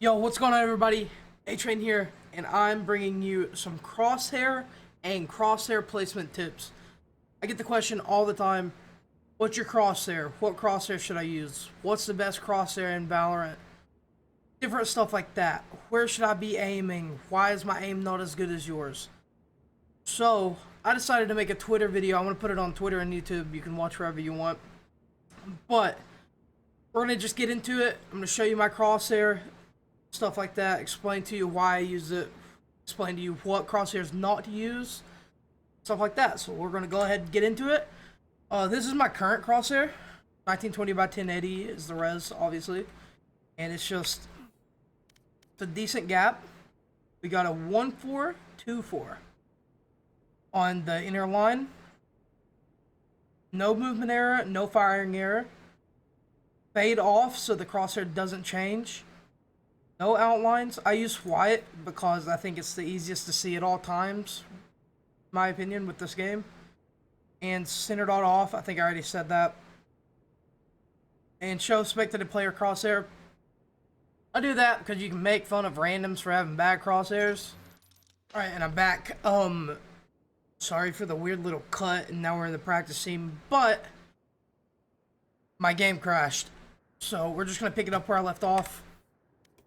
Yo, what's going on, everybody? A-Train here, and I'm bringing you some crosshair and crosshair placement tips. I get the question all the time, what's your crosshair? What crosshair should I use? What's the best crosshair in Valorant? Different stuff like that. Where should I be aiming? Why is my aim not as good as yours? So, I decided to make a Twitter video. I'm going to put it on Twitter and YouTube. You can watch wherever you want. But, we're going to just get into it. I'm going to show you my crosshair, stuff like that, explain to you why I use it, explain to you what crosshairs not to use, stuff like that. So we're going to go ahead and get into it. This is my current crosshair. 1920 by 1080 is the res, obviously. And it's just a decent gap. We got a 1-4-2-4 on the inner line. No movement error, no firing error. Fade off so the crosshair doesn't change. No outlines. I use white because I think it's the easiest to see at all times, in my opinion, with this game. And center dot off, I think I already said that. And show spectated player crosshair. I do that because you can make fun of randoms for having bad crosshairs. Alright, and I'm back. Sorry for the weird little cut, and now we're in the practice scene, but my game crashed. So we're just going to pick it up where I left off.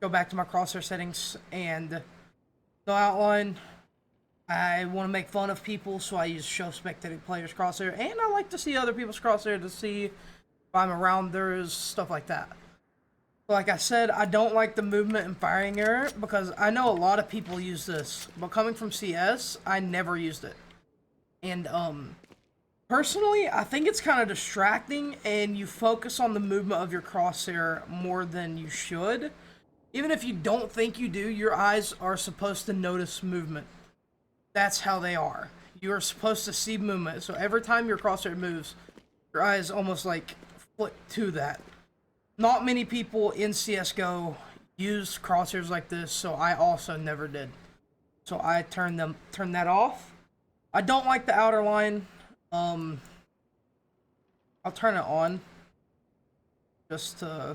Go back to my crosshair settings, and the outline. I want to make fun of people, so I use show spectating players crosshair, and I like to see other people's crosshair to see if I'm around theirs, stuff like that. Like I said, I don't like the movement and firing error because I know a lot of people use this, but coming from CS, I never used it. And personally, I think it's kind of distracting, and you focus on the movement of your crosshair more than you should. Even if you don't think you do, your eyes are supposed to notice movement. That's how they are. You are supposed to see movement. So every time your crosshair moves, your eyes almost like flick to that. Not many people in CSGO use crosshairs like this, so I also never did. So I turned that off. I don't like the outer line. I'll turn it on. Just to...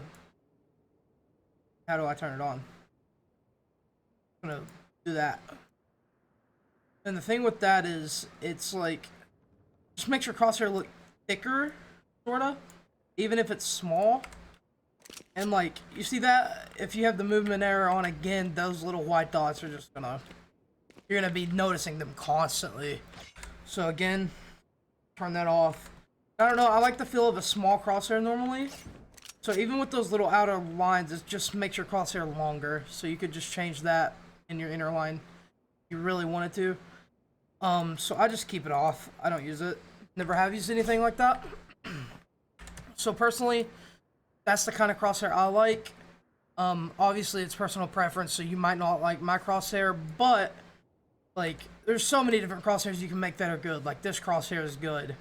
How do I turn it on? I'm gonna do that. And the thing with that is, it's like, just makes your crosshair look thicker, sorta, even if it's small. And like, you see that? If you have the movement error on again, those little white dots are just gonna, you're gonna be noticing them constantly. So again, turn that off. I don't know, I like the feel of a small crosshair normally. So even with those little outer lines, it just makes your crosshair longer. So you could just change that in your inner line if you really wanted to. So I just keep it off. I don't use it. Never have used anything like that. So personally, that's the kind of crosshair I like. Obviously it's personal preference, so you might not like my crosshair, but like there's so many different crosshairs you can make that are good. Like this crosshair is good.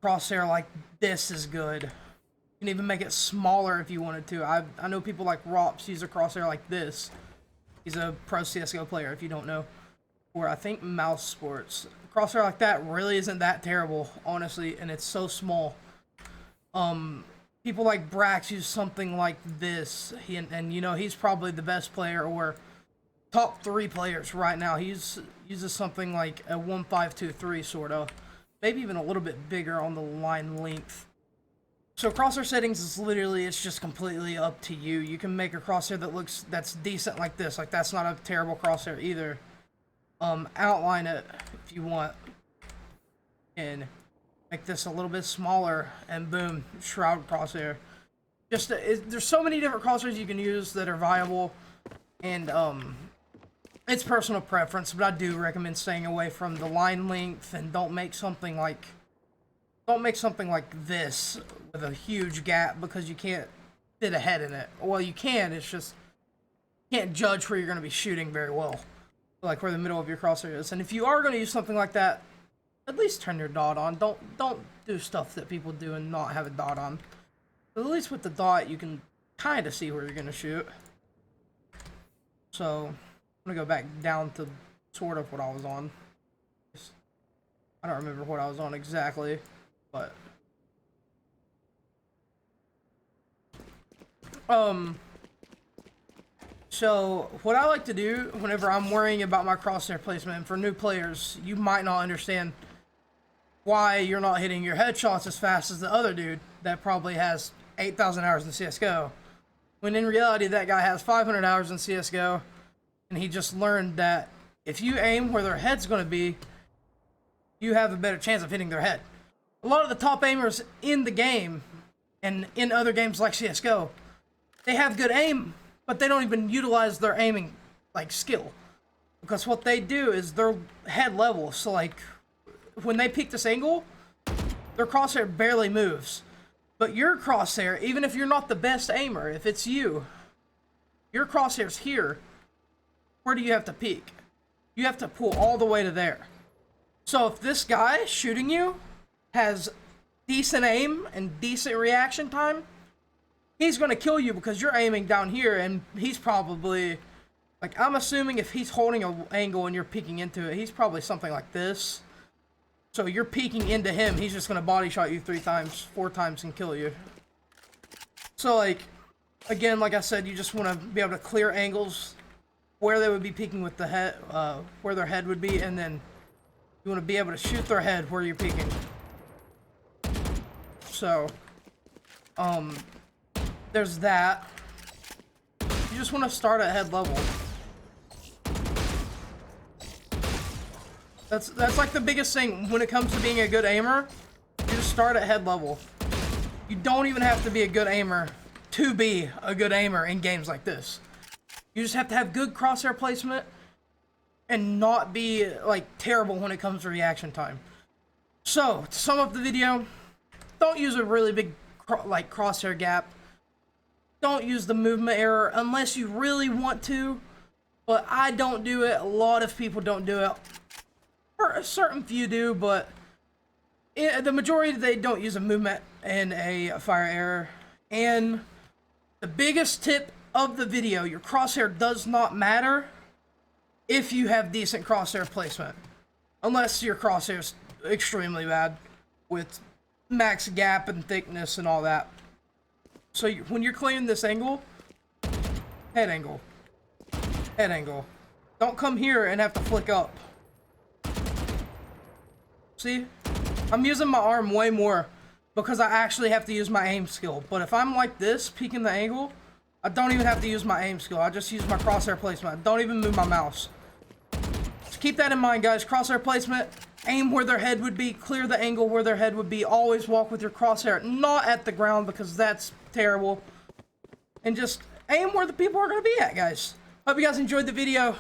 Crosshair like this is good. You can even make it smaller if you wanted to. I know people like Rops use a crosshair like this. He's a pro CSGO player, if you don't know. Or I think Mouse Sports. A crosshair like that really isn't that terrible, honestly, and it's so small. People like Brax use something like this. And you know, he's probably the best player, or top 3 players right now. He uses something like a 1-5-2-3 sort of. Maybe even a little bit bigger on the line length. So crosshair settings is literally, it's just completely up to you. You can make a crosshair that's decent like this. Like that's not a terrible crosshair either. Outline it if you want. And make this a little bit smaller, and boom, shroud crosshair. Just, there's so many different crosshairs you can use that are viable. And, it's personal preference, but I do recommend staying away from the line length, and don't make something like this with a huge gap, because you can't fit a head in it. Well, you can, it's just, you can't judge where you're going to be shooting very well. Like where the middle of your crosshair is. And if you are going to use something like that, at least turn your dot on. Don't do stuff that people do and not have a dot on. But at least with the dot, you can kind of see where you're going to shoot. So, I'm going to go back down to sort of what I was on. I don't remember what I was on exactly, but So what I like to do whenever I'm worrying about my crosshair placement, and for new players, you might not understand why you're not hitting your headshots as fast as the other dude that probably has 8,000 hours in CSGO. When in reality, that guy has 500 hours in CSGO, and he just learned that if you aim where their head's going to be, you have a better chance of hitting their head. A lot of the top aimers in the game, and in other games like CSGO, they have good aim, but they don't even utilize their aiming, like, skill. Because what they do is they're head level, so, like, when they peek this angle, their crosshair barely moves. But your crosshair, even if you're not the best aimer, if it's you, your crosshair's here. Where do you have to peek? You have to pull all the way to there. So if this guy shooting you has decent aim and decent reaction time, he's going to kill you because you're aiming down here, and he's probably, like, I'm assuming if he's holding an angle and you're peeking into it, he's probably something like this. So you're peeking into him, he's just going to body shot you 3 times, 4 times, and kill you. So, like, again, like I said, you just want to be able to clear angles where they would be peeking with the head, where their head would be, and then you want to be able to shoot their head where you're peeking. So, there's that. You just want to start at head level. That's like the biggest thing when it comes to being a good aimer. You just start at head level. You don't even have to be a good aimer to be a good aimer in games like this. You just have to have good crosshair placement and not be, like, terrible when it comes to reaction time. So, to sum up the video, don't use a really big, like, crosshair gap. Don't use the movement error unless you really want to, but I don't do it. A lot of people don't do it. A certain few do, but the majority, they don't use a movement and a fire error. And the biggest tip of the video, your crosshair does not matter if you have decent crosshair placement, unless your crosshair is extremely bad with max gap and thickness and all that. So when you're clearing this angle, head angle, head angle. Don't come here and have to flick up. See, I'm using my arm way more because I actually have to use my aim skill. But if I'm like this, peeking the angle, I don't even have to use my aim skill. I just use my crosshair placement. I don't even move my mouse. So keep that in mind, guys. Crosshair placement, aim where their head would be, clear the angle where their head would be. Always walk with your crosshair, not at the ground because that's terrible. And just aim where the people are going to be at, guys. Hope you guys enjoyed the video.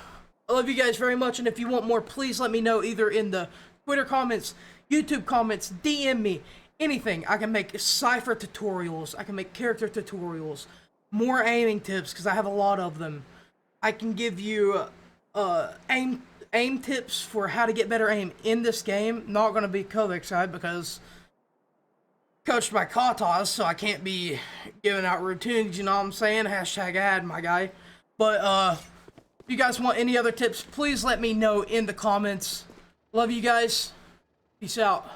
I love you guys very much, and if you want more, please let me know either in the Twitter comments, YouTube comments, DM me, anything. I can make cipher tutorials, I can make character tutorials, more aiming tips, because I have a lot of them. I can give you aim tips for how to get better aim in this game. Not going to be Kovik's side, because coached by Katas, so I can't be giving out routines, you know what I'm saying? Hashtag ad, my guy. But, if you guys want any other tips, please let me know in the comments. Love you guys. Peace out.